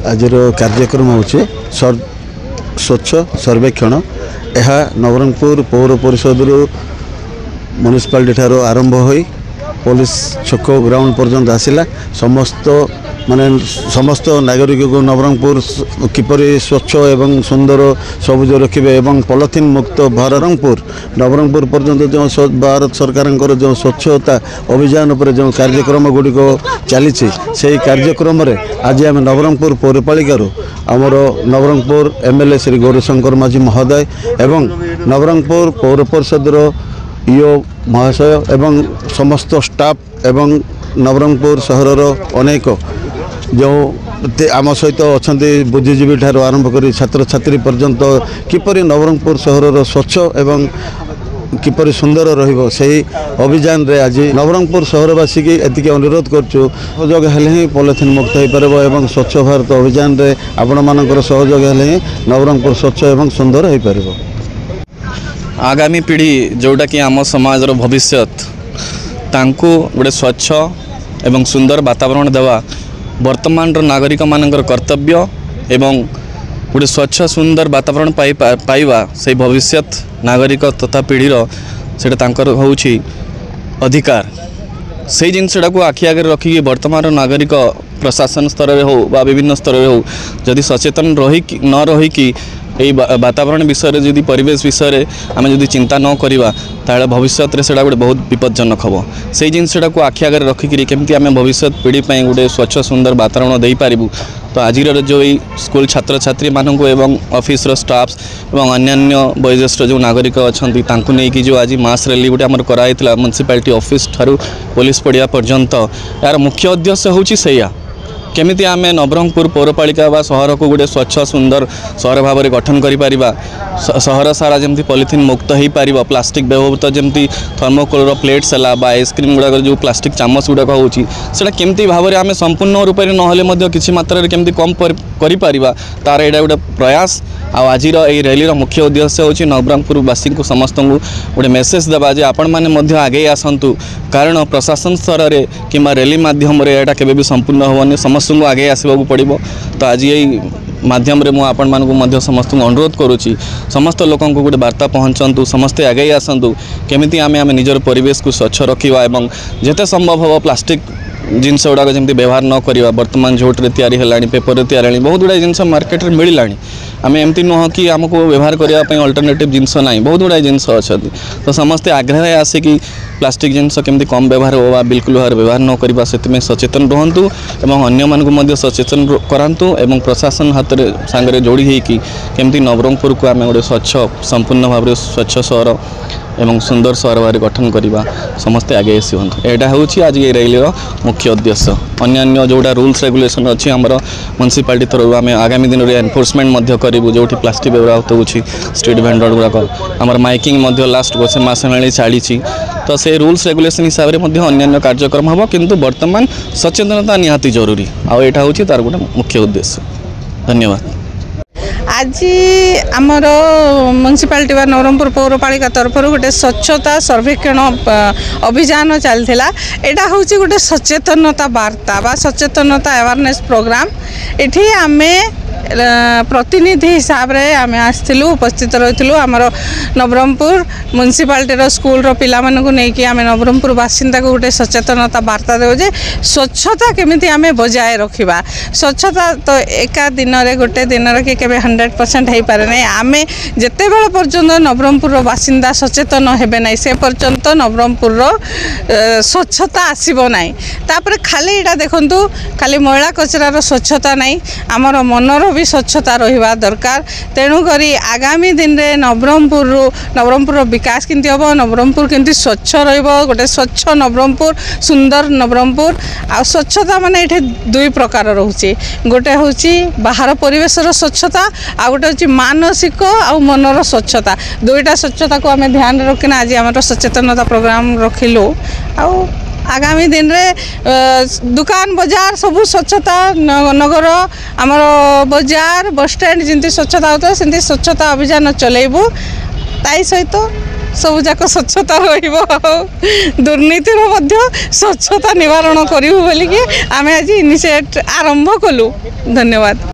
आज कार्यक्रम हूँ स्वच्छ सर्वेक्षण। यह नवरंगपुर पौर परिषद म्युनिसिपालिटी ठारो आरंभ हो पुलिस छक ग्राउंड पर्यंत आसला। समस्त नागरिक को नवरंगपुर किपरि स्वच्छ एवं सुंदर सबुज रखिए एवं पॉलिथीन मुक्त नवरंगपुर पर्यंत जो भारत सरकार जो स्वच्छता अभियान पर जो कार्यक्रम गुड़िक चली से कार्यक्रम रे आज आम नवरंगपुर पौरपालिका आमर नवरंगपुर एमएलए श्री गौरीशंकर माझी महोदय एवं नवरंगपुर पौर परिषद ईओ महाशय एवं समस्त स्टाफ एवं नवरंगपुर सहर अनेक जो आम सहित अच्छा बुद्धिजीवी ठार आरंभ कर छात्र छात्री पर्यंत किपरि नवरंगपुर सहर स्वच्छ एवं किपरि सुंदर रहिबो सही अभियान रे आज नवरंगपुर सहरवासी की एतिके अनुरोध करछु। सहयोग हेले ही पॉलिथीन मुक्त हो पारबो एवं स्वच्छ भारत अभियान रे आपण मानकर सहयोग हेले ही नवरंगपुर स्वच्छ एवं सुंदर हो पारबो। आगामी पीढ़ी जोटा कि आम समाज भविष्य तांको गोटे स्वच्छ एवं सुंदर वातावरण देवा वर्तमान नागरिक मानकर कर्तव्य एवं गोटे स्वच्छ सुंदर वातावरण पाइबा से भविष्य नागरिक तथा पीढ़ीर सेटा तांकर होउछि अधिकार। से जिनसटा को आखि आगे रखिकी वर्तमान नागरिक प्रशासन स्तर में हो बा विभिन्न स्तर में हो जदि सचेतन न रहीकि यही वातावरण विषय जदि परिवेश विषय आम जदि चिंता न करवा ताले भविष्य से गोटे बहुत विपज्जनक हम। से जिनसटा को आखि आगे रखिकी केमती आम भविष्य पीढ़ी गोटे स्वच्छ सुंदर वातावरण दे पारिबु। तो आज जो स्कूल छात्र छात्री मानक एवं ऑफिस स्टाफ्स एवं अन्यान्य वयोज्येष्ठ जो नागरिक अच्छा नहीं जो आज मास रैली गोटे आम कराई म्युनिसिपालिटी ऑफिस ठारू पुलिस पड़िया पर्यंत यार मुख्य उद्देश्य होची सेया केमिति आम नवरंगपुर पौरपालिका वा सहर को गोटे स्वच्छ सुंदर सहर भाव में गठन करिपारिबा। सहर सारा जमती पॉलिथीन मुक्त हो पार प्लास्टिक व्यवहृत जमती थर्मोकोल प्लेट्स है बा आइसक्रीम गुड़ाक जो प्लास्टिक चामच गुड़ाक होता केमती भाव में आम संपूर्ण रूप से ना किसी मात्रा केमती कम करिपारिबा तार एटा गोटे प्रयास। आज रैली मुख्य उद्देश्य होची नवरंगपुरवासी को समस्त गोटे मेसेज देवा जे आपण मैंने आगे आसतु कारण प्रशासन स्तर में कि रैली मध्यम एटा केबे भी संपूर्ण होनी समस्त को आगे आसवाक पड़ो। तो आज यही माध्यम रे मु आपण मानक समस्त अनुरोध करुच्ची समस्त लोक गोटे वार्ता पहुँचतु समस्ते आगे आसतु केमिति आम निजर परिवेश को स्वच्छ रखा एवं जिते संभव हम प्लास्टिक जिनस गुड़ाक जमी व्यवहार न करवा। बर्तमान झोटे तैयारी है पेपर तैयारी बहुत गुड़ा जिनस मार्केट में मिलला आम एमती नुह कि आमको व्यवहार करने अल्टरनेटिव जिनस ना बहुत गुड़ा जिनस अच्छा। तो समस्ते आग्रह आसिकी प्लास्टिक जिनस केमती कम व्यवहार हो बिल्कुल भाव व्यवहार न करवा से सचेतन रुहतु एवं अन्य मानक सचेतन करातु एवं प्रशासन हाथ में सांगे जोड़ी होगी केमती नवरंगपुर को आम गोटे स्वच्छ संपूर्ण भाव में स्वच्छ सहर एवं सुंदर सहर भाव गठन करवा समस्ते आगे आसतु। यहाँ हूँ आज ये रैलीर मुख्य उद्देश्य। अन्य जोटा रूल्स रेगुलेशन अच्छी आमर म्युनिसिपालिटी तरफ आम आगामी दिन में एनफोर्समेंट करूँ जो प्लास्टिक व्यवहार हो स्ट्रीट भेंडर गुड़ाक आमर माइकिंग लास्ट गोटे मस हेल्ली चली। तो से रूल्स रेगुलेशन हिसाब से अन्य कार्यक्रम हम किंतु वर्तमान सचेतनता निहाती जरूरी आटा हूँ तार गोटे मुख्य उद्देश्य। धन्यवाद। आज आमर म्युनिसिपालिटी वा नवरंगपुर पौरपालिका तरफ गोटे स्वच्छता सर्वेक्षण अभियान चलता। यहाँ हूँ गोटे सचेतनता वार्ता बा सचेतनता अवेयरनेस प्रोग्राम। ये आम प्रतिनिधि हिसाब रे आम आसलु उपस्थित रही आमर नवरंगपुर म्युनिसिपालिटी स्कूल पिला मानू नहीं आम नवरंगपुर बासिंदा को गोटे सचेतनता वार्ता देव जे स्वच्छता केमिति आम बजाय रखा। स्वच्छता तो एका दिन रे गोटे दिन कि 100% हो पारे ना आम जिते बेल पर्यंत नवरंगपुर बासिंदा सचेतन हेबे ना से पर्यंत नवरंगपुर स्वच्छता आसब ना। तापर खाली यहाँ देखु खाली मैला कचरार स्वच्छता नहीं आमर मनर भी स्वच्छता रहा दरकार। तेणुक आगामी दिन में नवरंगपुर विकास केमती हम नवरंगपुर केमती स्वच्छ रोटे स्वच्छ नवरंगपुर सुंदर नवरंगपुर आ स्वच्छता माने ये दुई प्रकार रोचे गोटे हूँ बाहर परिवेशर स्वच्छता आ गोटे हूँ मानसिक आ मनर स्वच्छता दुईटा स्वच्छता को आम ध्यान रखना आज आम सचेतनता प्रोग्राम रखिलु। आगामी दिन में दुकान बाजार सबू स्वच्छता नगर आमर बाजार बस स्टैंड जमी स्वच्छता होता है सेमती स्वच्छता अभियान चलेबू ताई सहित सब जाक स्वच्छता दुर्नीतिर स्वच्छता निवारण करूँ बोलिकी आम आज इनिशिएट आरंभ कलु। धन्यवाद।